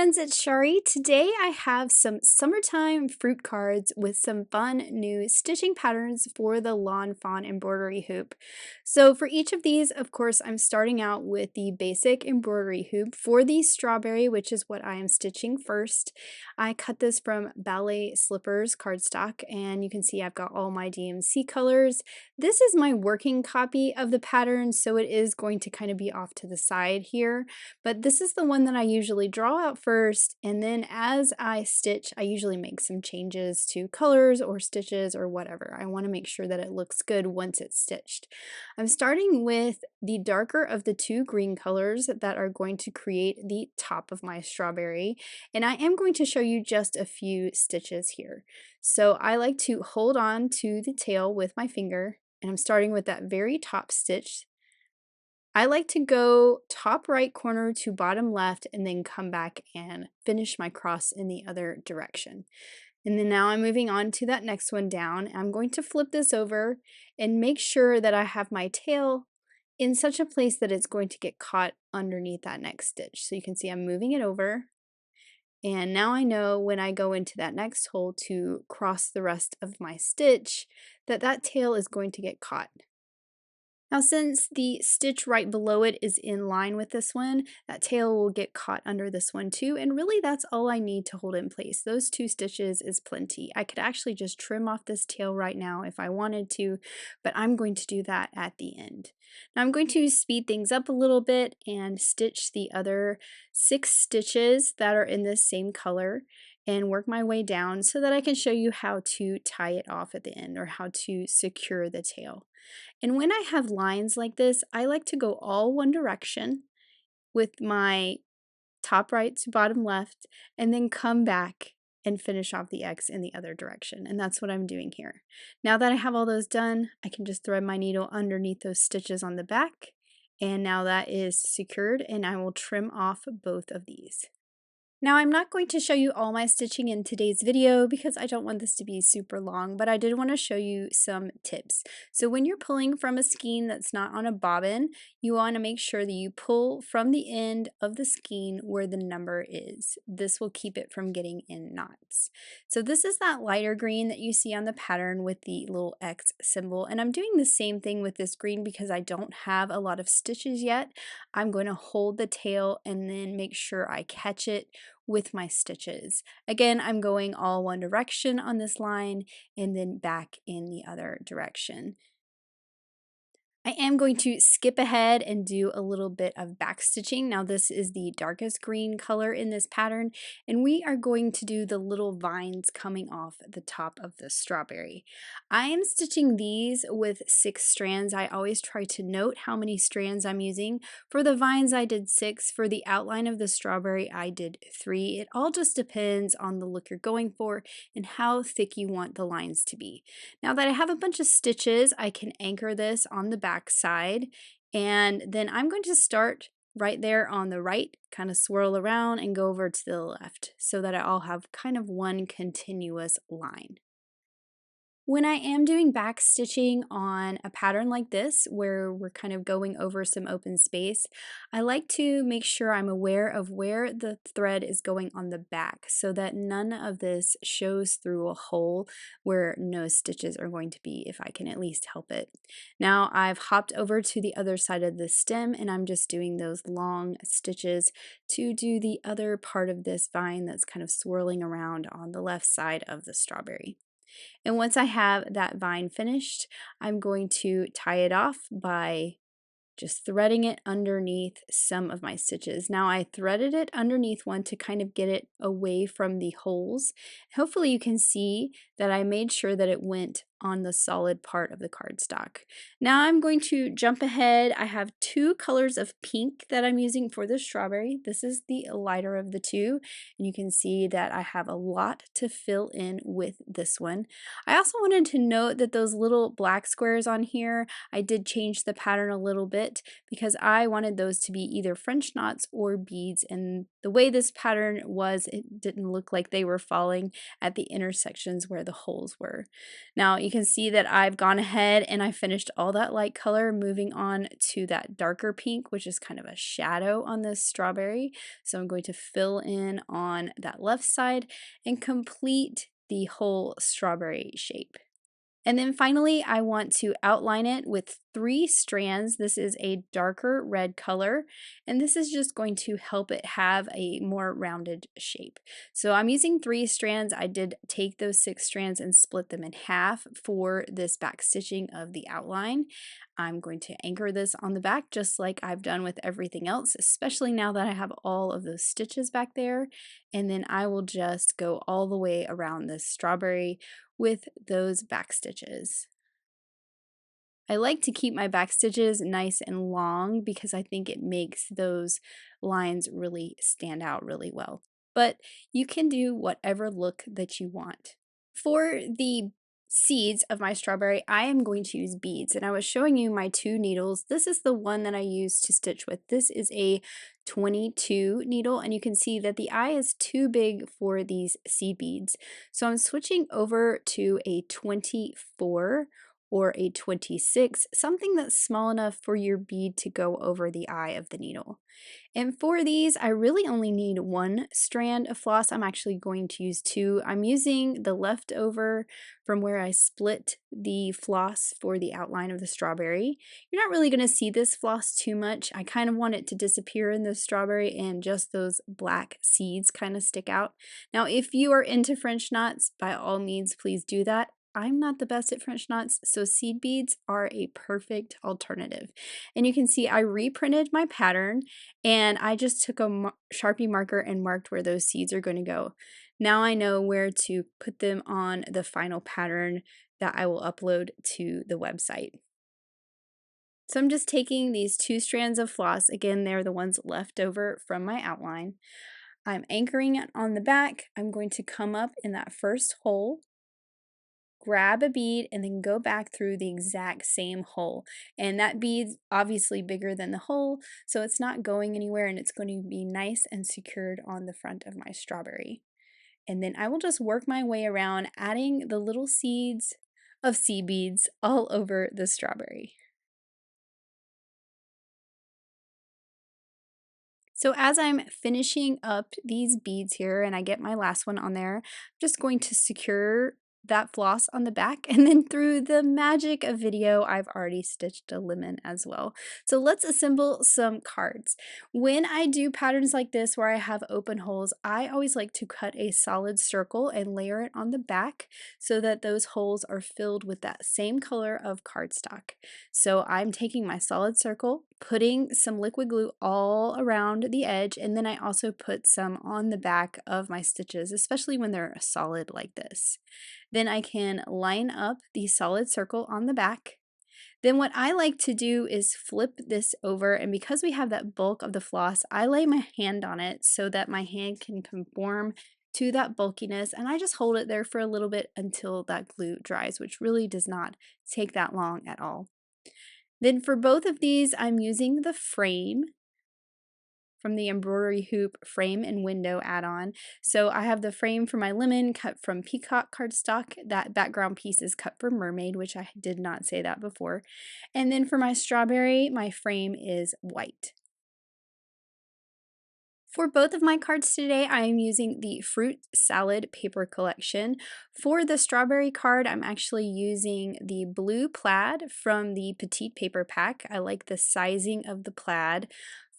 friends, it's Chari. Today I have some summertime fruit cards with some fun new stitching patterns for the lawnfawn embroidery hoop. So for each of these, of course, I'm starting out with the basic embroidery hoop for the strawberry, which is what I am stitching first. I cut this from Ballet Slippers cardstock, and you can see I've got all my DMC colors. This is my working copy of the pattern, so it is going to kind of be off to the side here. But this is the one that I usually draw out first, and then as I stitch, I usually make some changes to colors or stitches or whatever. I want to make sure that it looks good once it's stitched. I'm starting with the darker of the two green colors that are going to create the top of my strawberry, and I am going to show you just a few stitches here. So I like to hold on to the tail with my finger, and I'm starting with that very top stitch. I like to go top right corner to bottom left and then come back and finish my cross in the other direction. And then now I'm moving on to that next one down. I'm going to flip this over and make sure that I have my tail in such a place that it's going to get caught underneath that next stitch. So you can see I'm moving it over. And now I know when I go into that next hole to cross the rest of my stitch that that tail is going to get caught. Now since the stitch right below it is in line with this one, that tail will get caught under this one too, and really that's all I need to hold it in place. Those two stitches is plenty. I could actually just trim off this tail right now if I wanted to, but I'm going to do that at the end. Now I'm going to speed things up a little bit and stitch the other 6 stitches that are in this same color and work my way down so that I can show you how to tie it off at the end or how to secure the tail. And when I have lines like this, I like to go all one direction with my top right to bottom left and then come back and finish off the X in the other direction. And that's what I'm doing here. Now that I have all those done, I can just thread my needle underneath those stitches on the back. And now that is secured, and I will trim off both of these. Now I'm not going to show you all my stitching in today's video because I don't want this to be super long, but I did want to show you some tips. So when you're pulling from a skein that's not on a bobbin, you want to make sure that you pull from the end of the skein where the number is. This will keep it from getting in knots. So this is that lighter green that you see on the pattern with the little X symbol, and I'm doing the same thing with this green because I don't have a lot of stitches yet. I'm going to hold the tail and then make sure I catch it with my stitches. Again, I'm going all one direction on this line and then back in the other direction. I am going to skip ahead and do a little bit of back stitching. Now this is the darkest green color in this pattern, and we are going to do the little vines coming off the top of the strawberry. I am stitching these with 6 strands. I always try to note how many strands I'm using. For the vines I did 6, for the outline of the strawberry I did 3. It all just depends on the look you're going for and how thick you want the lines to be. Now that I have a bunch of stitches, I can anchor this on the back side, and then I'm going to start right there on the right, kind of swirl around and go over to the left so that I all have kind of one continuous line. When I am doing back stitching on a pattern like this, where we're kind of going over some open space, I like to make sure I'm aware of where the thread is going on the back so that none of this shows through a hole where no stitches are going to be, if I can at least help it. Now I've hopped over to the other side of the stem and I'm just doing those long stitches to do the other part of this vine that's kind of swirling around on the left side of the strawberry. And once I have that vine finished, I'm going to tie it off by just threading it underneath some of my stitches. Now I threaded it underneath one to kind of get it away from the holes. Hopefully you can see that I made sure that it went on the solid part of the cardstock. Now I'm going to jump ahead. I have 2 colors of pink that I'm using for the strawberry. This is the lighter of the 2, and you can see that I have a lot to fill in with this one. I also wanted to note that those little black squares on here, I did change the pattern a little bit because I wanted those to be either French knots or beads, and the way this pattern was, it didn't look like they were falling at the intersections where the holes were. Now you can see that I've gone ahead and I finished all that light color, moving on to that darker pink, which is kind of a shadow on this strawberry. So I'm going to fill in on that left side and complete the whole strawberry shape. And then finally, I want to outline it with 3 strands. This is a darker red color, and this is just going to help it have a more rounded shape. So I'm using 3 strands. I did take those 6 strands and split them in half for this back stitching of the outline. I'm going to anchor this on the back just like I've done with everything else, especially now that I have all of those stitches back there. And then I will just go all the way around this strawberry with those back stitches. I like to keep my back stitches nice and long because I think it makes those lines really stand out really well. But you can do whatever look that you want. For the seeds of my strawberry, I am going to use beads, and I was showing you my 2 needles. This is the one that I use to stitch with. This is a 22 needle, and you can see that the eye is too big for these seed beads. So I'm switching over to a 24 or a 26, something that's small enough for your bead to go over the eye of the needle. And for these, I really only need 1 strand of floss. I'm actually going to use 2. I'm using the leftover from where I split the floss for the outline of the strawberry. You're not really going to see this floss too much. I kind of want it to disappear in the strawberry and just those black seeds kind of stick out. Now, if you are into French knots, by all means, please do that. I'm not the best at French knots, so seed beads are a perfect alternative. And you can see I reprinted my pattern and I just took a Sharpie marker and marked where those seeds are going to go. Now I know where to put them on the final pattern that I will upload to the website. So I'm just taking these 2 strands of floss, again they're the ones left over from my outline. I'm anchoring it on the back. I'm going to come up in that first hole, grab a bead, and then go back through the exact same hole. And that bead's obviously bigger than the hole, so it's not going anywhere and it's going to be nice and secured on the front of my strawberry. And then I will just work my way around, adding the little seeds of seed beads all over the strawberry. So as I'm finishing up these beads here and I get my last one on there, I'm just going to secure that floss on the back, and then through the magic of video, I've already stitched a lemon as well. So let's assemble some cards. When I do patterns like this where I have open holes, I always like to cut a solid circle and layer it on the back so that those holes are filled with that same color of cardstock. So I'm taking my solid circle, putting some liquid glue all around the edge, and then I also put some on the back of my stitches, especially when they're solid like this. Then I can line up the solid circle on the back. Then what I like to do is flip this over, and because we have that bulk of the floss, I lay my hand on it so that my hand can conform to that bulkiness, and I just hold it there for a little bit until that glue dries, which really does not take that long at all. Then for both of these, I'm using the frame from the Embroidery Hoop frame and window add-on. So I have the frame for my lemon cut from peacock cardstock. That background piece is cut from mermaid, which I did not say that before. And then for my strawberry, my frame is white. For both of my cards today, I am using the Fruit Salad Paper Collection. For the strawberry card, I'm actually using the blue plaid from the Petite paper pack. I like the sizing of the plaid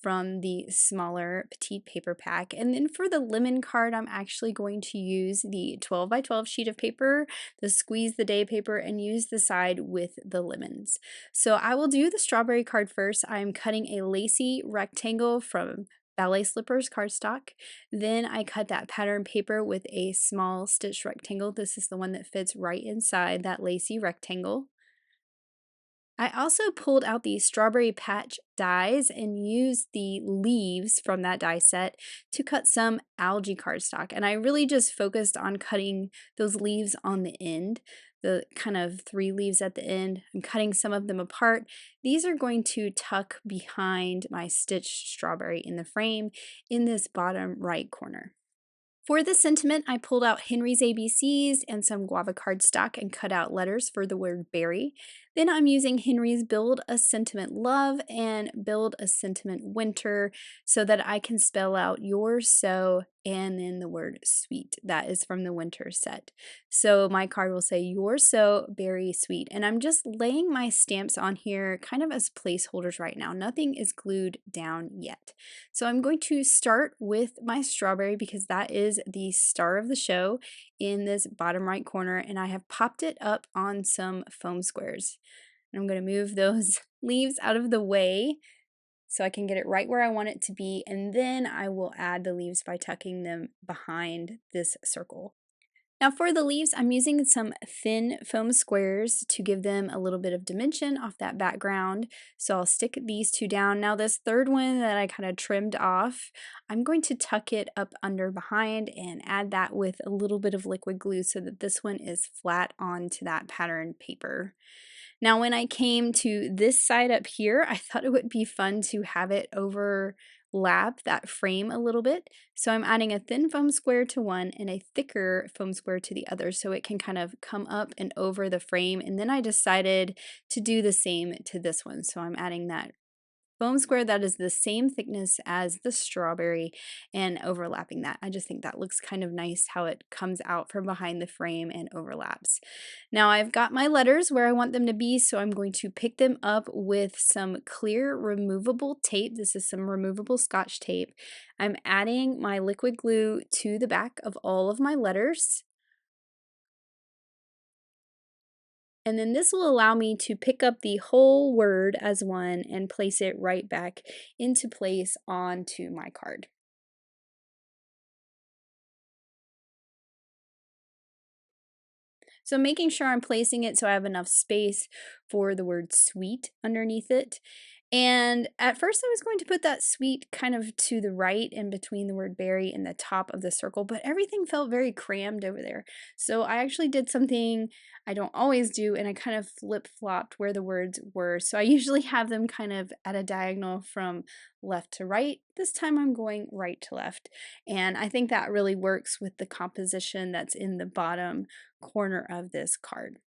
from the smaller Petite paper pack. And then for the lemon card, I'm actually going to use the 12 by 12 sheet of paper, the Squeeze the Day paper, and use the side with the lemons. So I will do the strawberry card first. I'm cutting a lacy rectangle from Ballet Slippers cardstock. Then I cut that pattern paper with a small stitch rectangle. This is the one that fits right inside that lacy rectangle. I also pulled out the strawberry patch dies and used the leaves from that die set to cut some algae cardstock. And I really just focused on cutting those leaves on the end, the kind of 3 leaves at the end. I'm cutting some of them apart. These are going to tuck behind my stitched strawberry in the frame in this bottom right corner. For the sentiment, I pulled out Henry's ABCs and some Guava Cardstock and cut out letters for the word berry. Then I'm using Henry's Build a Sentiment Love and Build a Sentiment Winter so that I can spell out your so and then the word sweet. That is from the winter set. So my card will say you're so berry sweet. And I'm just laying my stamps on here kind of as placeholders right now. Nothing is glued down yet. So I'm going to start with my strawberry because that is the star of the show in this bottom right corner, and I have popped it up on some foam squares. And I'm going to move those leaves out of the way so I can get it right where I want it to be, and then I will add the leaves by tucking them behind this circle. Now for the leaves, I'm using some thin foam squares to give them a little bit of dimension off that background. So I'll stick these two down. Now this third one that I kind of trimmed off, I'm going to tuck it up under behind and add that with a little bit of liquid glue so that this one is flat onto that pattern paper. Now when I came to this side up here, I thought it would be fun to have it overlap that frame a little bit. So I'm adding a thin foam square to one and a thicker foam square to the other so it can kind of come up and over the frame. And then I decided to do the same to this one. So I'm adding that foam square that is the same thickness as the strawberry and overlapping that. I just think that looks kind of nice how it comes out from behind the frame and overlaps. Now I've got my letters where I want them to be, so I'm going to pick them up with some clear removable tape. This is some removable Scotch tape. I'm adding my liquid glue to the back of all of my letters. And then this will allow me to pick up the whole word as one and place it right back into place onto my card. So making sure I'm placing it so I have enough space for the word sweet underneath it. And at first I was going to put that sweet kind of to the right in between the word berry and the top of the circle, but everything felt very crammed over there. So I actually did something I don't always do, and I kind of flip-flopped where the words were. So I usually have them kind of at a diagonal from left to right. This time I'm going right to left. And I think that really works with the composition that's in the bottom corner of this card.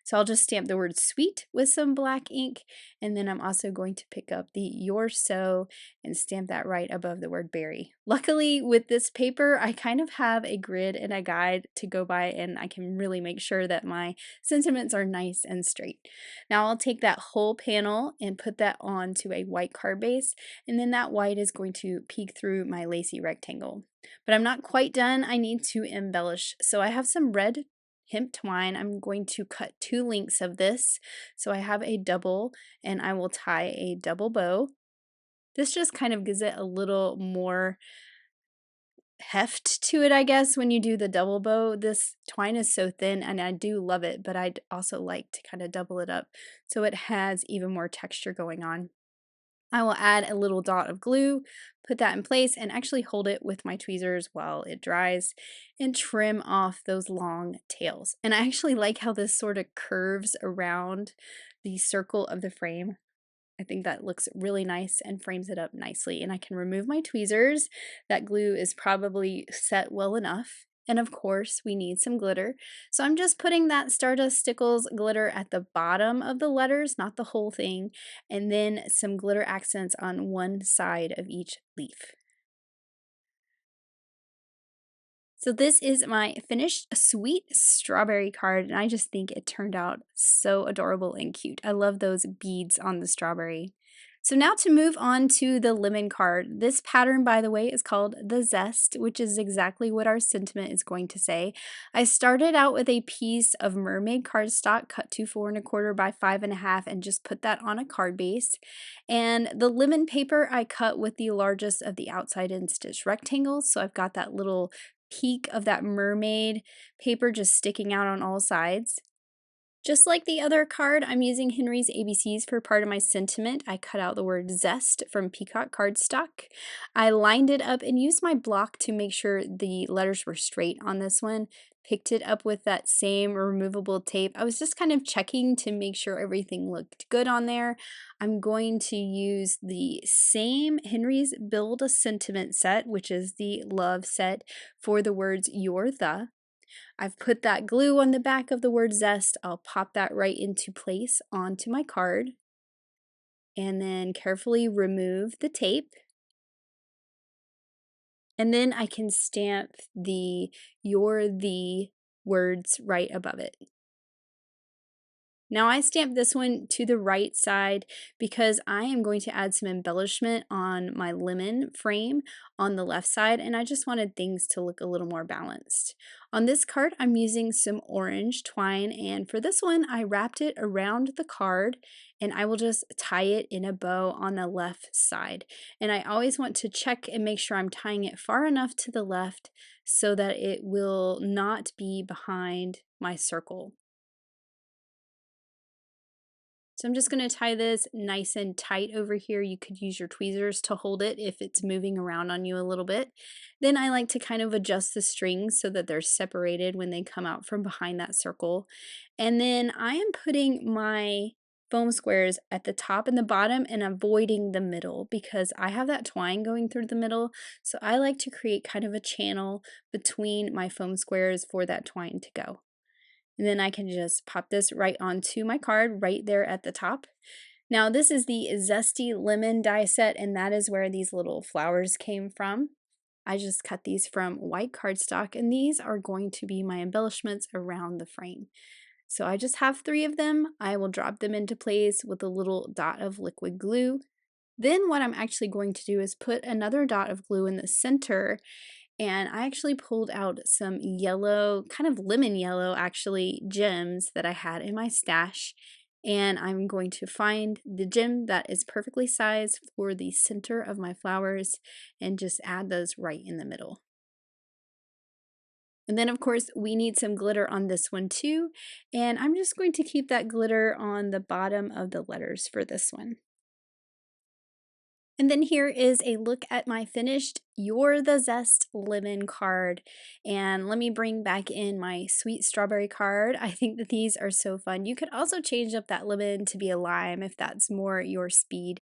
So I'll just stamp the word sweet with some black ink, and then I'm also going to pick up the your so and stamp that right above the word berry. Luckily with this paper, I kind of have a grid and a guide to go by, and I can really make sure that my sentiments are nice and straight. Now I'll take that whole panel and put that onto a white card base, and then that white is going to peek through my lacy rectangle. But I'm not quite done. I need to embellish. So I have some red hemp twine. I'm going to cut 2 lengths of this. So I have a double, and I will tie a double bow. This just kind of gives it a little more heft to it, I guess, when you do the double bow. This twine is so thin and I do love it, but I'd also like to kind of double it up so it has even more texture going on. I will add a little dot of glue, put that in place, and actually hold it with my tweezers while it dries and trim off those long tails. And I actually like how this sort of curves around the circle of the frame. I think that looks really nice and frames it up nicely. And I can remove my tweezers. That glue is probably set well enough. And of course, we need some glitter. So I'm just putting that Stardust Stickles glitter at the bottom of the letters, not the whole thing, and then some glitter accents on one side of each leaf. So this is my finished sweet strawberry card, and I just think it turned out so adorable and cute. I love those beads on the strawberry. So now to move on to the lemon card. This pattern, by the way, is called the Zest, which is exactly what our sentiment is going to say. I started out with a piece of mermaid cardstock cut to 4 1/4 by 5 1/2 and just put that on a card base. And the lemon paper I cut with the largest of the outside in stitch rectangles. So I've got that little peak of that mermaid paper just sticking out on all sides. Just like the other card, I'm using Henry's ABCs for part of my sentiment. I cut out the word zest from Peacock Cardstock. I lined it up and used my block to make sure the letters were straight on this one. Picked it up with that same removable tape. I was just kind of checking to make sure everything looked good on there. I'm going to use the same Henry's Build a Sentiment set, which is the love set for the words you're the. I've put that glue on the back of the word zest. I'll pop that right into place onto my card and then carefully remove the tape. And then I can stamp the you're the words right above it. Now I stamped this one to the right side because I am going to add some embellishment on my lemon frame on the left side, and I just wanted things to look a little more balanced. On this card, I'm using some orange twine, and for this one, I wrapped it around the card, and I will just tie it in a bow on the left side. And I always want to check and make sure I'm tying it far enough to the left so that it will not be behind my circle. So I'm just going to tie this nice and tight over here. You could use your tweezers to hold it if it's moving around on you a little bit. Then I like to kind of adjust the strings so that they're separated when they come out from behind that circle. And then I am putting my foam squares at the top and the bottom and avoiding the middle because I have that twine going through the middle. So I like to create kind of a channel between my foam squares for that twine to go. And then I can just pop this right onto my card right there at the top. Now this is the Zesty Lemon die set, and that is where these little flowers came from. I just cut these from white cardstock, and these are going to be my embellishments around the frame. So I just have 3 of them. I will drop them into place with a little dot of liquid glue. Then what I'm actually going to do is put another dot of glue in the center, and I actually pulled out some yellow, kind of lemon yellow actually, gems that I had in my stash. And I'm going to find the gem that is perfectly sized for the center of my flowers and just add those right in the middle. And then of course we need some glitter on this one too. And I'm just going to keep that glitter on the bottom of the letters for this one. And then here is a look at my finished You're the Zest lemon card. And let me bring back in my sweet strawberry card. I think that these are so fun. You could also change up that lemon to be a lime if that's more your speed.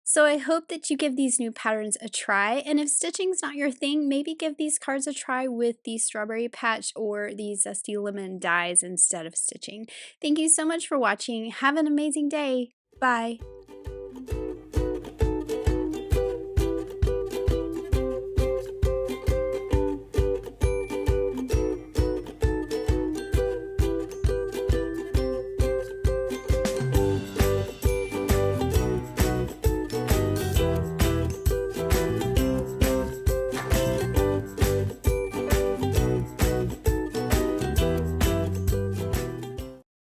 So I hope that you give these new patterns a try, and if stitching's not your thing, maybe give these cards a try with the strawberry patch or the zesty lemon dies instead of stitching. Thank you so much for watching. Have an amazing day. Bye.